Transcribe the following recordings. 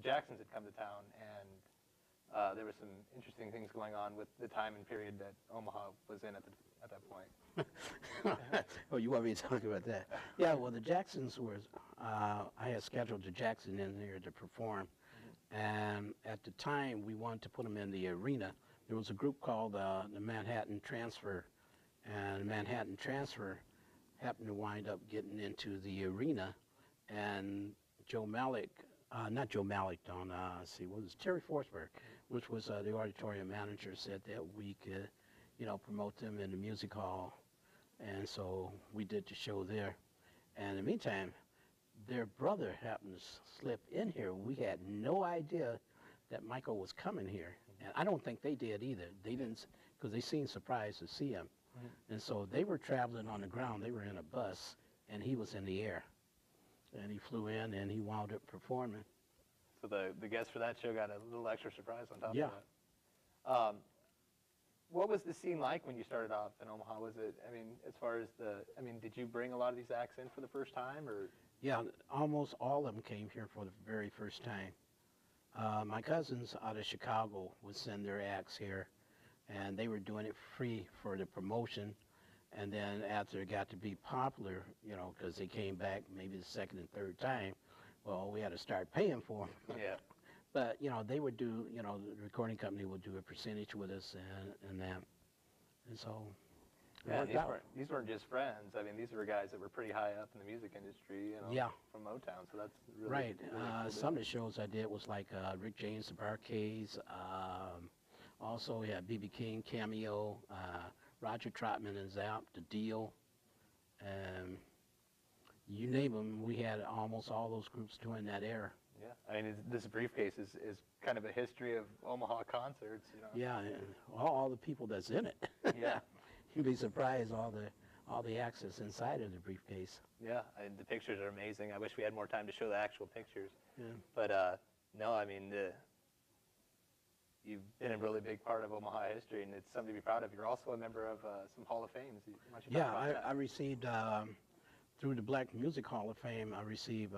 Jacksons had come to town, and there were some interesting things going on with the time and period that Omaha was in at that point. Oh, you want me to talk about that? Yeah, well, the Jacksons were, I had scheduled the Jackson in there to perform. And at the time, we wanted to put them in the arena. There was a group called the Manhattan Transfer, and the Manhattan Transfer happened to wind up getting into the arena, and Joe Malik, not Joe Malik, Don, let's see, what was it? Terry Forsberg, which was the auditorium manager, said that we could, you know, promote them in the music hall, and so we did the show there. And in the meantime, their brother happened to slip in here. We had no idea that Michael was coming here, and I don't think they did either. They didn't, because they seemed surprised to see him. And so they were traveling on the ground. They were in a bus, and he was in the air. And he flew in, and he wound up performing. So the guests for that show got a little extra surprise on top Yeah. of that. What was the scene like when you started off in Omaha? Was it, I mean, as far as did you bring a lot of these acts in for the first time, or? Yeah, almost all of them came here for the very first time. My cousins out of Chicago would send their acts here, and they were doing it free for the promotion. And then after it got to be popular, you know, because they came back maybe the second and third time, well, we had to start paying for them. Yeah. But, you know, they would do, you know, the recording company would do a percentage with us and that. And so it worked out. These weren't just friends. I mean, these were guys that were pretty high up in the music industry, you know, yeah. from Motown. So that's really right. Really cool Some of the shows I did was like Rick James, the Barcades. Also, we had B.B. King, Cameo, Roger Troutman and Zapp, The Deal, and you name them. We had almost all those groups during that era. Yeah, I mean, this briefcase is kind of a history of Omaha concerts, you know. Yeah, and all the people that's in it. Yeah. You'd be surprised all the acts that's inside of the briefcase. Yeah, and the pictures are amazing. I wish we had more time to show the actual pictures. Yeah. But no, I mean, you've been a really big part of Omaha history, and it's something to be proud of. You're also a member of some Hall of Fames. Why don't you talk about that? I received, through the Black Music Hall of Fame, I received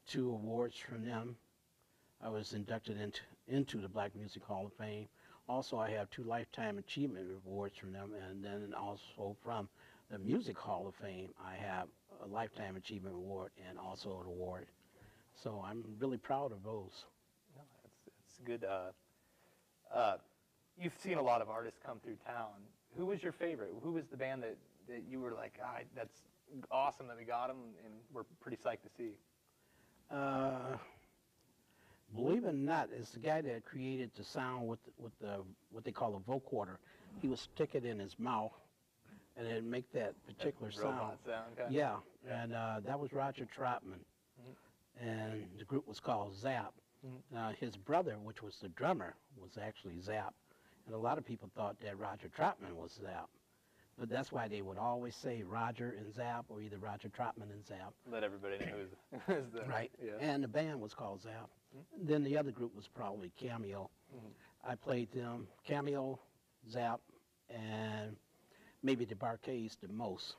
2 awards from them. I was inducted into the Black Music Hall of Fame. Also, I have 2 Lifetime Achievement Awards from them, and then also from the Music Hall of Fame, I have a Lifetime Achievement Award and also an award. So I'm really proud of those. No, it's good. You've seen a lot of artists come through town. Who was your favorite? Who was the band that you were like, that's awesome that we got them, and we're pretty psyched to see? Believe it or not, it's the guy that created the sound with the what they call a vocoder. He would stick it in his mouth, and it'd make that particular robot sound. Kind of? Yeah, and that was Roger Troutman, and the group was called Zapp. His brother, which was the drummer, was actually Zapp, and a lot of people thought that Roger Troutman was Zapp. But that's why they would always say Roger and Zapp, or either Roger Troutman and Zapp. Let everybody know who's the... Right, yeah. and the band was called Zapp. Then the other group was probably Cameo. I played them, Cameo, Zapp, and maybe the Barcades the most.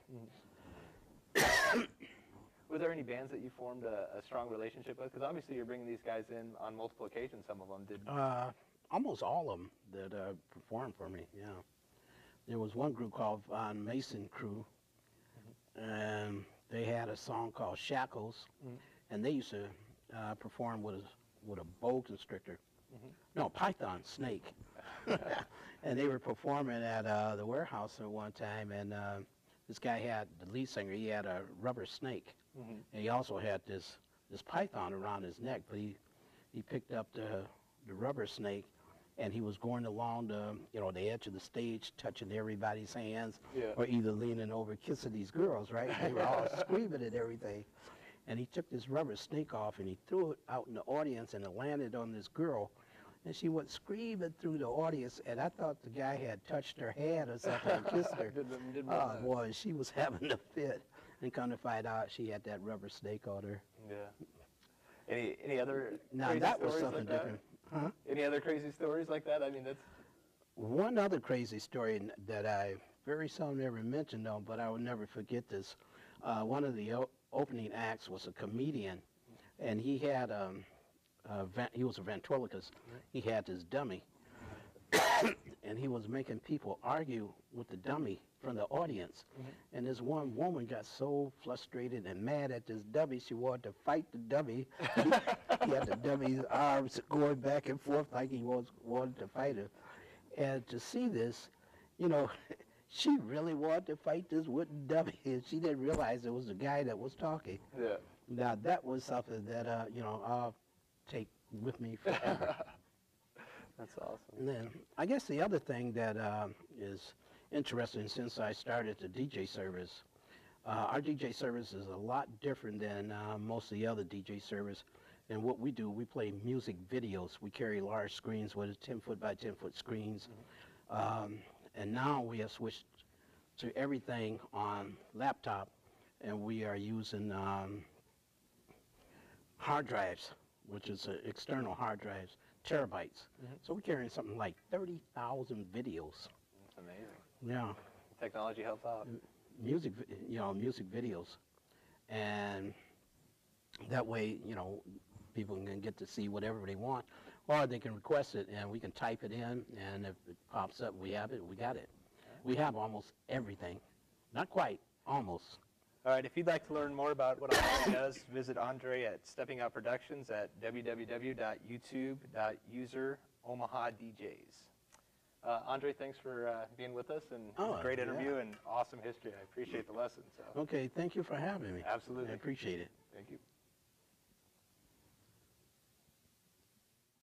Were there any bands that you formed a strong relationship with? Because obviously you're bringing these guys in on multiple occasions, some of them did. Almost all of them that performed for me, yeah. There was one group called Von Mason Crew, and they had a song called Shackles, and they used to perform with a boa constrictor. No, python, snake. And they were performing at the warehouse at one time, and this guy had, the lead singer, he had a rubber snake. And he also had this python around his neck, but he picked up the rubber snake, and he was going along the edge of the stage, touching everybody's hands, or either leaning over, kissing these girls, right? They were all screaming and everything. And he took this rubber snake off, and he threw it out in the audience, and it landed on this girl. And she went screaming through the audience, and I thought the guy had touched her hand or something and kissed her. Oh, boy, she was having a fit. And come to find out, she had that rubber snake on her. Yeah. Any other now, crazy that was stories something like different. That? Huh? Any other crazy stories like that? I mean, that's... One other crazy story that I very seldom ever mentioned, though, but I will never forget this. One of the opening acts was a comedian, and he had a he was a ventriloquist. He had this dummy, and he was making people argue with the dummy from the audience. And this one woman got so frustrated and mad at this dummy, she wanted to fight the dummy. He had the dummy's arms going back and forth like he wanted to fight her. And to see this, you know, she really wanted to fight this wooden dummy, and she didn't realize it was the guy that was talking. Yeah. Now, that was something that, you know, I'll take with me forever. That's awesome. And then I guess the other thing that is interesting since I started the DJ service, our DJ service is a lot different than most of the other DJ service. And what we do, we play music videos. We carry large screens with 10-foot by 10-foot screens. And now we have switched to everything on laptop, and we are using hard drives, which is external hard drives, terabytes. So we're carrying something like 30,000 videos. That's amazing. Yeah. Technology helps out. Music, you know, music videos. And that way, you know, people can get to see whatever they want, or they can request it and we can type it in, and if it pops up, we have it, we got it. We have almost everything. Not quite, almost. All right, if you'd like to learn more about what Andre does, visit Andre at Stepping Out Productions at www.youtube.user/OmahaDJs. Andre, thanks for being with us, and it was a great interview and awesome history. I appreciate the lesson. So. Okay, thank you for having me. Absolutely. I appreciate it. Thank you.